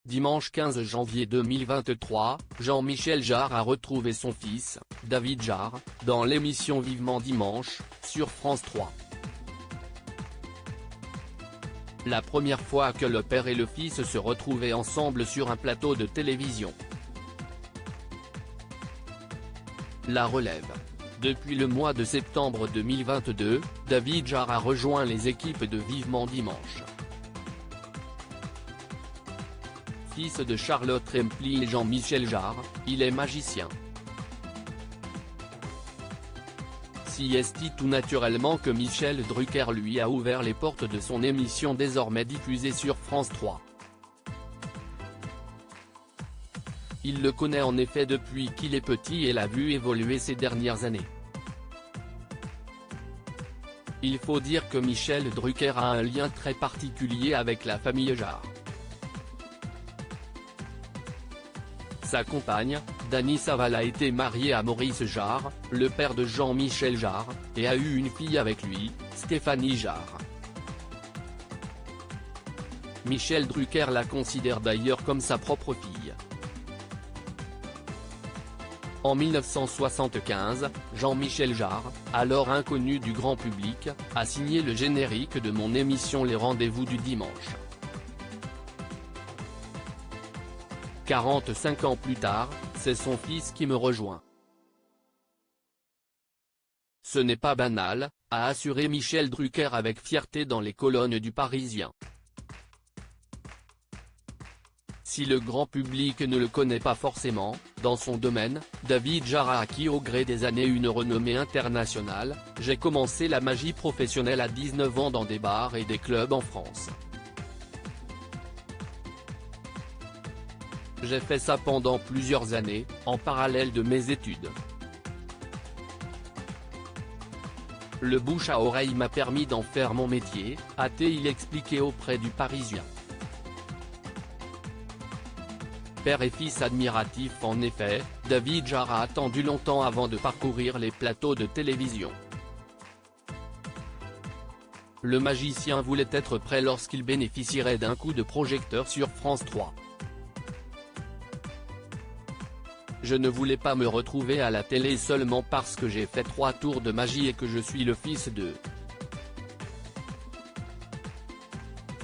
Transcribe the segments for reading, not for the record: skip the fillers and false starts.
Dimanche 15 janvier 2023, Jean-Michel Jarre a retrouvé son fils, David Jarre, dans l'émission Vivement Dimanche, sur France 3. La première fois que le père et le fils se retrouvaient ensemble sur un plateau de télévision. La relève. Depuis le mois de septembre 2022, David Jarre a rejoint les équipes de Vivement Dimanche. Fils de Charlotte Rempli et Jean-Michel Jarre, il est magicien. Si est tout naturellement que Michel Drucker lui a ouvert les portes de son émission désormais diffusée sur France 3. Il le connaît en effet depuis qu'il est petit et l'a vu évoluer ces dernières années. Il faut dire que Michel Drucker a un lien très particulier avec la famille Jarre. Sa compagne, Dany Saval a été mariée à Maurice Jarre, le père de Jean-Michel Jarre, et a eu une fille avec lui, Stéphanie Jarre. Michel Drucker la considère d'ailleurs comme sa propre fille. En 1975, Jean-Michel Jarre, alors inconnu du grand public, a signé le générique de mon émission Les Rendez-vous du Dimanche. 45 ans plus tard, c'est son fils qui me rejoint. Ce n'est pas banal, a assuré Michel Drucker avec fierté dans les colonnes du Parisien. Si le grand public ne le connaît pas forcément, dans son domaine, David Jarre a acquis au gré des années une renommée internationale. J'ai commencé la magie professionnelle à 19 ans dans des bars et des clubs en France. J'ai fait ça pendant plusieurs années, en parallèle de mes études. Le bouche à oreille m'a permis d'en faire mon métier, a-t-il expliqué auprès du Parisien. Père et fils admiratifs en effet, David Jarre a attendu longtemps avant de parcourir les plateaux de télévision. Le magicien voulait être prêt lorsqu'il bénéficierait d'un coup de projecteur sur France 3. Je ne voulais pas me retrouver à la télé seulement parce que j'ai fait 3 tours de magie et que je suis le fils de.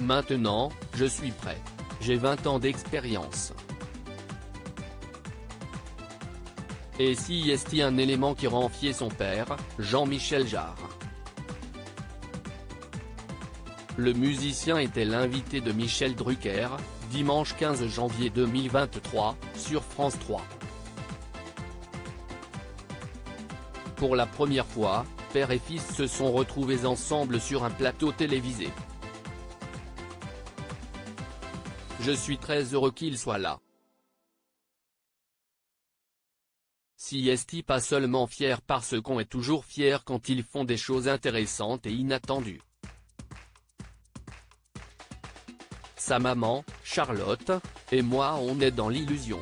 Maintenant, je suis prêt. J'ai 20 ans d'expérience. Et si est un élément qui rend fier son père, Jean-Michel Jarre. Le musicien était l'invité de Michel Drucker, dimanche 15 janvier 2023, sur France 3. Pour la première fois, père et fils se sont retrouvés ensemble sur un plateau télévisé. Je suis très heureux qu'il soit là. Si est pas seulement fier parce qu'on est toujours fier quand ils font des choses intéressantes et inattendues. Sa maman, Charlotte, et moi on est dans l'illusion.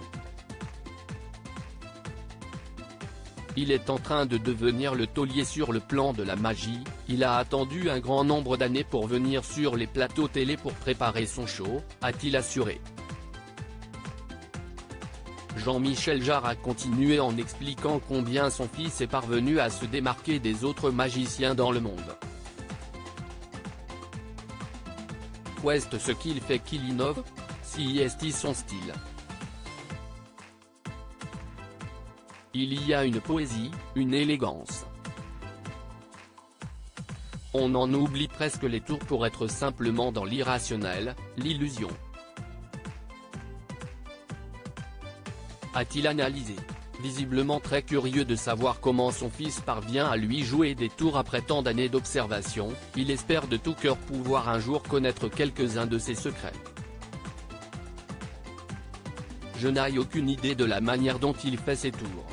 Il est en train de devenir le taulier sur le plan de la magie, il a attendu un grand nombre d'années pour venir sur les plateaux télé pour préparer son show, a-t-il assuré. Jean-Michel Jarre a continué en expliquant combien son fils est parvenu à se démarquer des autres magiciens dans le monde. Qu'est-ce ce qu'il fait qu'il innove? Si est son style. Il y a une poésie, une élégance. On en oublie presque les tours pour être simplement dans l'irrationnel, l'illusion. A-t-il analysé. Visiblement très curieux de savoir comment son fils parvient à lui jouer des tours après tant d'années d'observation, il espère de tout cœur pouvoir un jour connaître quelques-uns de ses secrets. Je n'ai aucune idée de la manière dont il fait ses tours.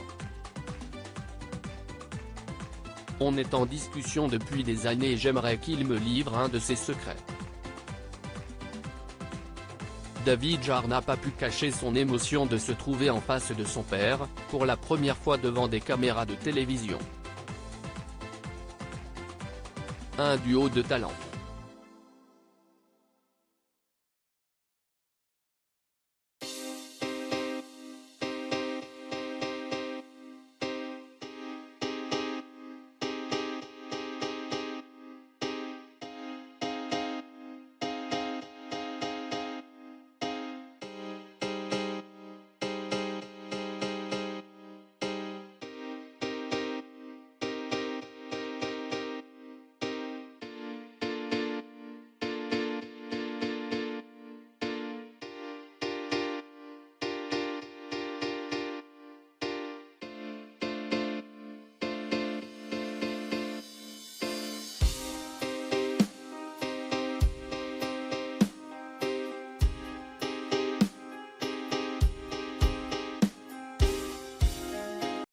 On est en discussion depuis des années et j'aimerais qu'il me livre un de ses secrets. David Jarre n'a pas pu cacher son émotion de se trouver en face de son père, pour la première fois devant des caméras de télévision. Un duo de talent.